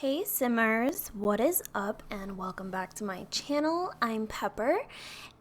Hey Simmers, what is up and welcome back to my channel. I'm Pepper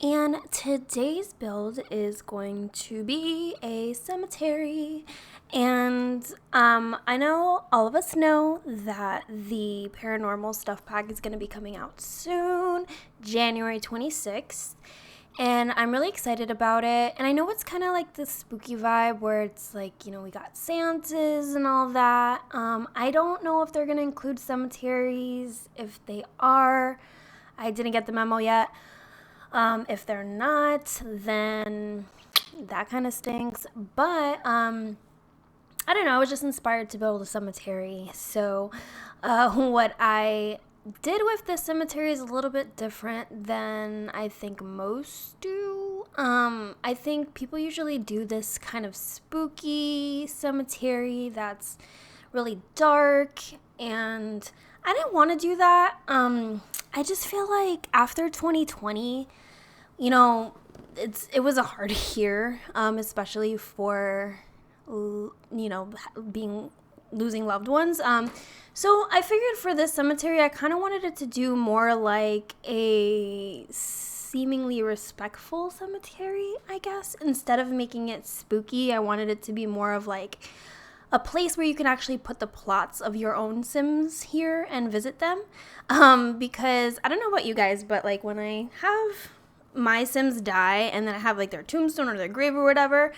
and today's build is going to be a cemetery, and I know all of us know that the paranormal stuff pack is going to be coming out soon, January 26th. And I'm really excited about it. And I know it's kind of like this spooky vibe where it's like, we got Santas and all that. I don't know if they're going to include cemeteries. If they are, I didn't get the memo yet. If they're not, then that kind of stinks. But I don't know. I was just inspired to build a cemetery. So what I did with this cemetery is a little bit different than I think most do. I think people usually do this kind of spooky cemetery that's really dark, and I didn't want to do that. I just feel like after 2020, it was a hard year, especially for losing loved ones. So I figured for this cemetery, I kind of wanted it to do more like a seemingly respectful cemetery, I guess. Instead of making it spooky, I wanted it to be more of like a place where you can actually put the plots of your own Sims here and visit them. Because I don't know about you guys, but like when I have my Sims die and then I have like their tombstone or their grave or whatever,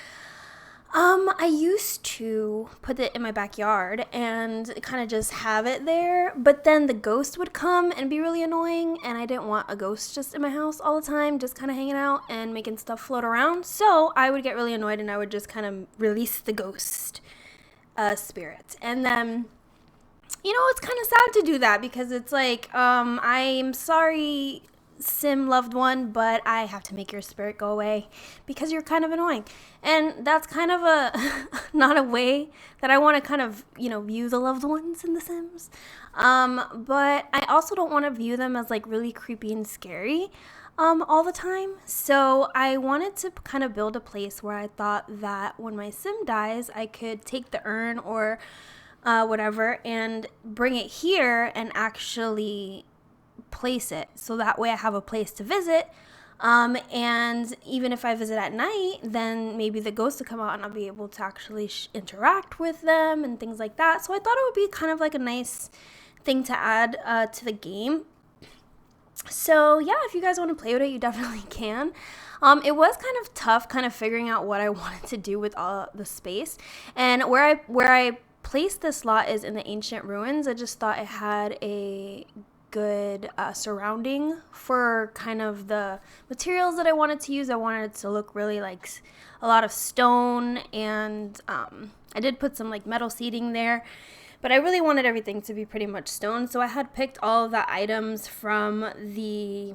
I used to put it in my backyard and kind of just have it there, but then the ghost would come and be really annoying, and I didn't want a ghost just in my house all the time, just kind of hanging out and making stuff float around. So I would get really annoyed and I would just kind of release the ghost spirit. And then, it's kind of sad to do that because it's like, I'm sorry, Sim loved one, but I have to make your spirit go away because you're kind of annoying. And that's kind of not a way that I want to kind of, view the loved ones in the Sims. But I also don't want to view them as like really creepy and scary all the time. So I wanted to kind of build a place where I thought that when my Sim dies, I could take the urn or whatever and bring it here and actually place it, so that way I have a place to visit, and even if I visit at night, then maybe the ghosts will come out and I'll be able to actually interact with them and things like that. So I thought it would be kind of like a nice thing to add to the game. So yeah, if you guys want to play with it, you definitely can. It was kind of tough kind of figuring out what I wanted to do with all the space, and where I placed this lot is in the ancient ruins. I just thought it had a good surrounding for kind of the materials that I wanted to use. I wanted it to look really like a lot of stone, and I did put some like metal seating there, but I really wanted everything to be pretty much stone. So I had picked all of the items from the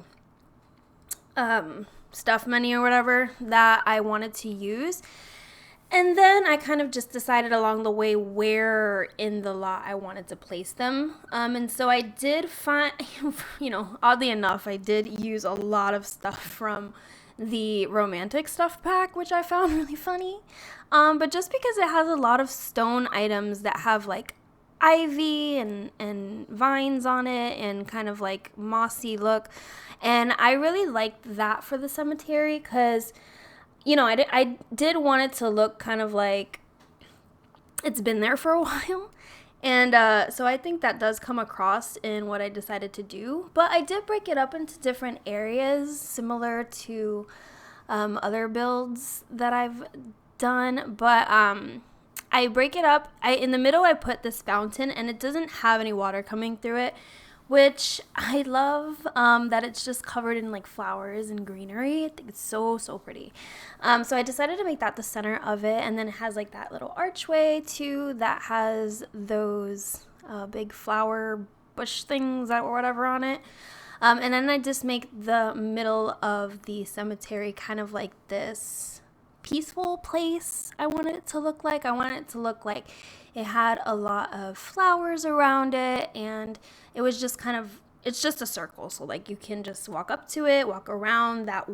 stuff menu or whatever that I wanted to use. And then I kind of just decided along the way where in the lot I wanted to place them. And so I did find, oddly enough, I did use a lot of stuff from the romantic stuff pack, which I found really funny. But just because it has a lot of stone items that have like ivy and vines on it and kind of like mossy look. And I really liked that for the cemetery because I did want it to look kind of like it's been there for a while. And so I think that does come across in what I decided to do. But I did break it up into different areas similar to other builds that I've done. But I break it up. In the middle, I put this fountain, and it doesn't have any water coming through it, which I love, that it's just covered in like flowers and greenery. I think it's so pretty. So I decided to make that the center of it, and then it has like that little archway too that has those big flower bush things or whatever on it. And then I just make the middle of the cemetery kind of like this peaceful place. I wanted it to look like it had a lot of flowers around it, and it was just it's just a circle. So like you can just walk up to it, walk around that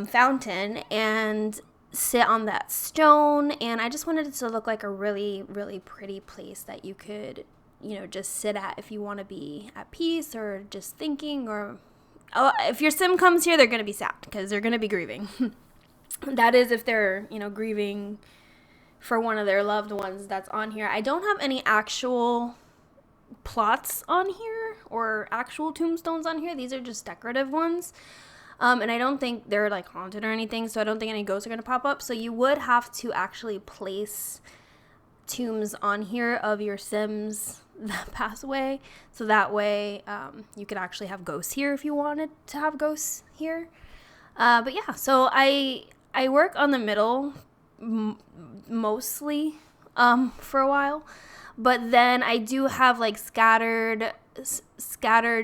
fountain, and sit on that stone. And I just wanted it to look like a really, really pretty place that you could just sit at if you want to be at peace or just thinking, or if your sim comes here, they're going to be sad because they're going to be grieving. That is if they're, grieving for one of their loved ones that's on here. I don't have any actual plots on here or actual tombstones on here. These are just decorative ones. And I don't think they're like haunted or anything, so I don't think any ghosts are going to pop up. So you would have to actually place tombs on here of your Sims that pass away. So that way you could actually have ghosts here if you wanted to have ghosts here. But yeah, so I work on the middle mostly for a while. But then I do have like scattered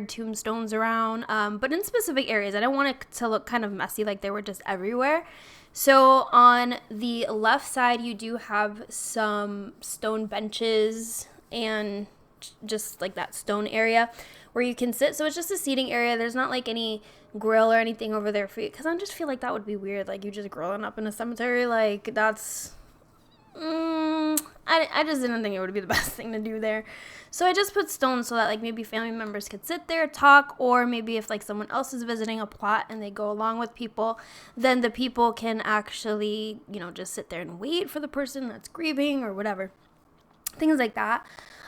tombstones around, but in specific areas. I don't want it to look kind of messy, like they were just everywhere. So on the left side, you do have some stone benches and just like that stone area where you can sit. So it's just a seating area. There's not like any grill or anything over there for you, because I just feel like that would be weird. Like you just grilling up in a cemetery, like that's... I just didn't think it would be the best thing to do there. So I just put stones so that like maybe family members could sit there, talk, or maybe if like someone else is visiting a plot and they go along with people, then the people can actually, just sit there and wait for the person that's grieving or whatever. Things like that.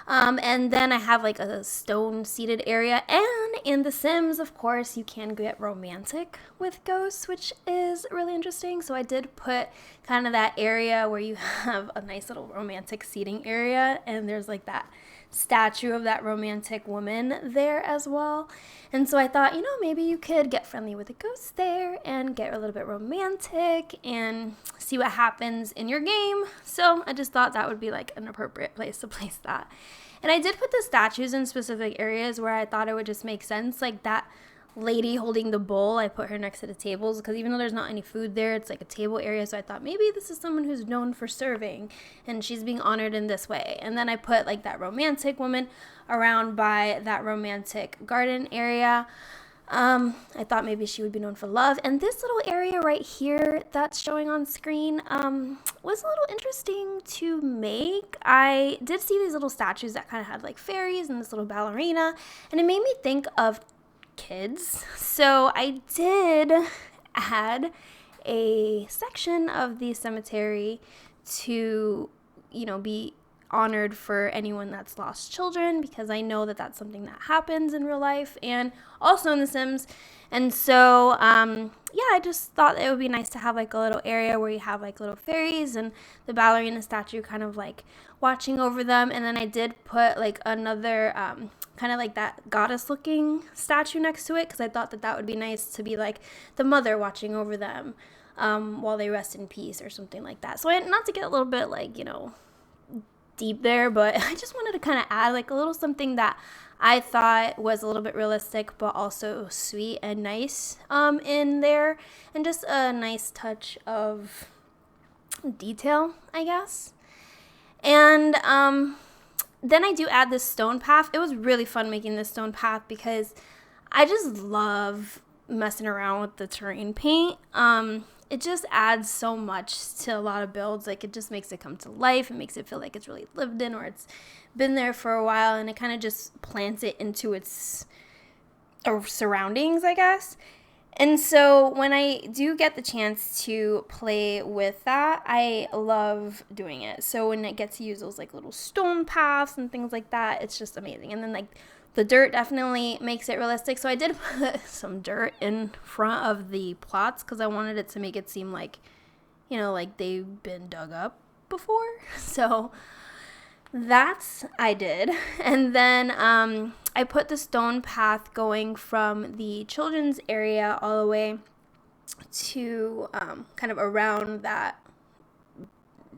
And then I have like a stone seated area. And in The Sims, of course, you can get romantic with ghosts, which is really interesting. So I did put kind of that area where you have a nice little romantic seating area. And there's like that statue of that romantic woman there as well. And so I thought, maybe you could get friendly with a ghost there and get a little bit romantic and see what happens in your game. So I just thought that would be like an appropriate place to place that. And I did put the statues in specific areas where I thought it would just make sense. Like that lady holding the bowl, I put her next to the tables because even though there's not any food there, it's like a table area. So I thought maybe this is someone who's known for serving and she's being honored in this way. And then I put like that romantic woman around by that romantic garden area. I thought maybe she would be known for love. And this little area right here that's showing on screen was a little interesting to make. I did see these little statues that kind of had like fairies and this little ballerina, and it made me think of kids. So I did add a section of the cemetery to, be honored for anyone that's lost children, because I know that that's something that happens in real life and also in The Sims. And so, I just thought it would be nice to have like a little area where you have like little fairies and the ballerina statue kind of like watching over them. And then I did put like another kind of like that goddess looking statue next to it, because I thought that would be nice to be like the mother watching over them while they rest in peace or something like that. So not to get a little bit like, deep there, but I just wanted to kind of add like a little something that I thought was a little bit realistic but also sweet and nice in there, and just a nice touch of detail, I guess. And then I do add this stone path. It was really fun making this stone path because I just love messing around with the terrain paint. It just adds so much to a lot of builds. Like it just makes it come to life. It makes it feel like it's really lived in or it's been there for a while, and it kind of just plants it into its surroundings, I guess. And so when I do get the chance to play with that, I love doing it. So when I get to use those like little stone paths and things like that, it's just amazing. And then like the dirt definitely makes it realistic. So I did put some dirt in front of the plots because I wanted it to make it seem like, like they've been dug up before. So that's I did. And then I put the stone path going from the children's area all the way to kind of around that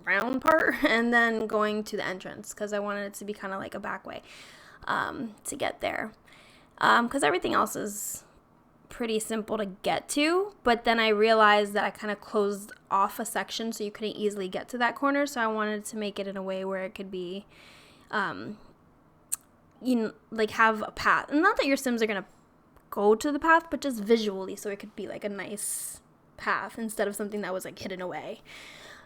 round part, and then going to the entrance because I wanted it to be kind of like a back way to get there, because everything else is pretty simple to get to. But then I realized that I kind of closed off a section so you couldn't easily get to that corner, so I wanted to make it in a way where it could be like have a path, and not that your Sims are gonna go to the path, but just visually, so it could be like a nice path instead of something that was like hidden away.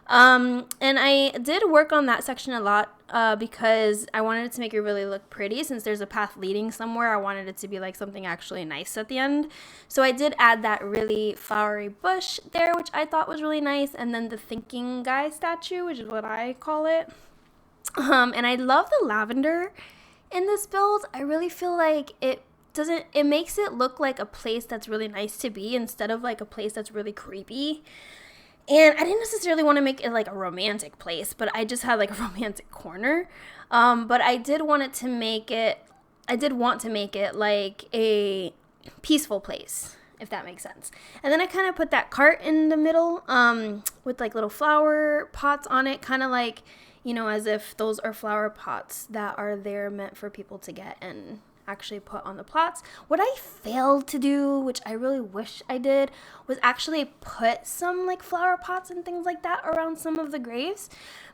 And I did work on that section a lot because I wanted it to make it really look pretty. Since there's a path leading somewhere, I wanted it to be like something actually nice at the end. So I did add that really flowery bush there, which I thought was really nice. And then the thinking guy statue, which is what I call it. And I love the lavender in this build. I really feel like it makes it look like a place that's really nice to be instead of like a place that's really creepy. And I didn't necessarily want to make it like a romantic place, but I just had like a romantic corner. But I did want to make it like a peaceful place, if that makes sense. And then I kind of put that cart in the middle with like little flower pots on it, kind of like, as if those are flower pots that are there meant for people to get and actually put on the plots. What I failed to do, which I really wish I did, was actually put some like flower pots and things like that around some of the graves,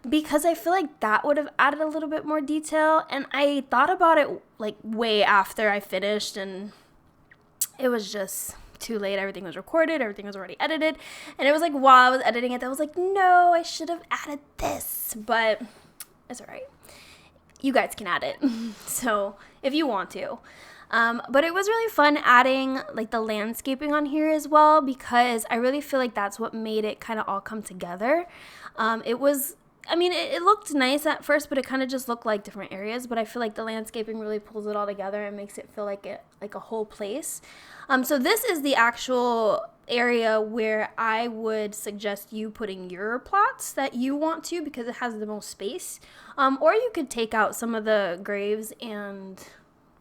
because I feel like that would have added a little bit more detail. And I thought about it like way after I finished, and it was just too late. Everything was recorded, everything was already edited, and it was like while I was editing it that I was like, no, I should have added this, but it's all right. You guys can add it, so if you want to. But it was really fun adding like the landscaping on here as well, because I really feel like that's what made it kind of all come together. It looked nice at first, but it kind of just looked like different areas. But I feel like the landscaping really pulls it all together and makes it feel like a whole place. So this is the actual area where I would suggest you putting your plots that you want to, because it has the most space. Or you could take out some of the graves and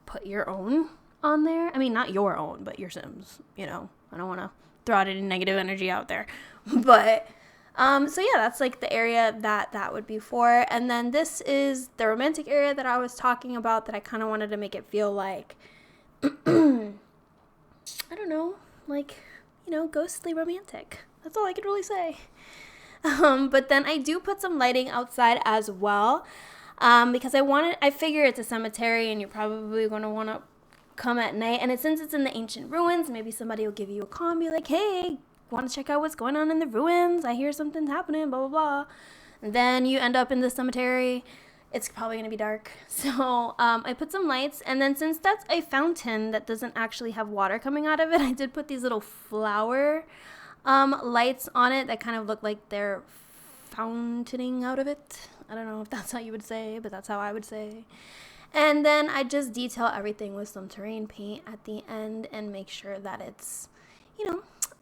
put your own on there. I mean, not your own, but your Sims. I don't want to throw out any negative energy out there. But so yeah, that's like the area that would be for. And then this is the romantic area that I was talking about, that I kind of wanted to make it feel like, I don't know, like, ghostly romantic. That's all I could really say. But then I do put some lighting outside as well, because I figure it's a cemetery and you're probably going to want to come at night. And since it's in the ancient ruins, maybe somebody will give you a call and be like, hey, want to check out what's going on in the ruins? I hear something's happening, blah, blah, blah. And then you end up in the cemetery. It's probably going to be dark. So I put some lights. And then since that's a fountain that doesn't actually have water coming out of it, I did put these little flower lights on it that kind of look like they're fountaining out of it. I don't know if that's how you would say, but that's how I would say. And then I just detail everything with some terrain paint at the end and make sure that it's,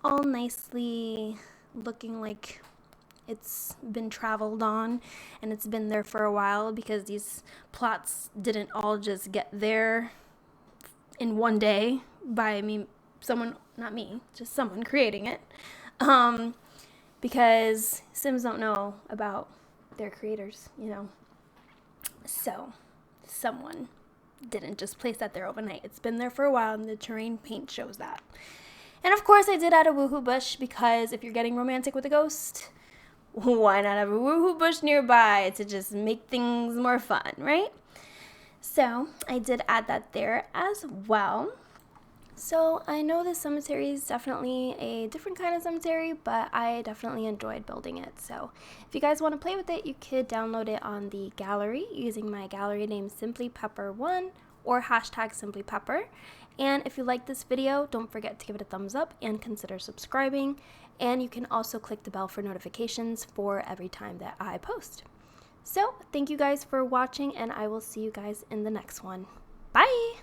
all nicely looking like it's been traveled on and it's been there for a while, because these plots didn't all just get there in one day by someone creating it. Because Sims don't know about their creators, So someone didn't just place that there overnight. It's been there for a while, and the terrain paint shows that. And of course I did add a woohoo bush, because if you're getting romantic with a ghost, why not have a woohoo bush nearby to just make things more fun, right? So I did add that there as well. So I know this cemetery is definitely a different kind of cemetery, but I definitely enjoyed building it. So if you guys want to play with it, you could download it on the gallery using my gallery name SIMplyPepper1 or #SimplyPepper. And if you like this video, don't forget to give it a thumbs up and consider subscribing. And you can also click the bell for notifications for every time that I post. So thank you guys for watching, and I will see you guys in the next one. Bye!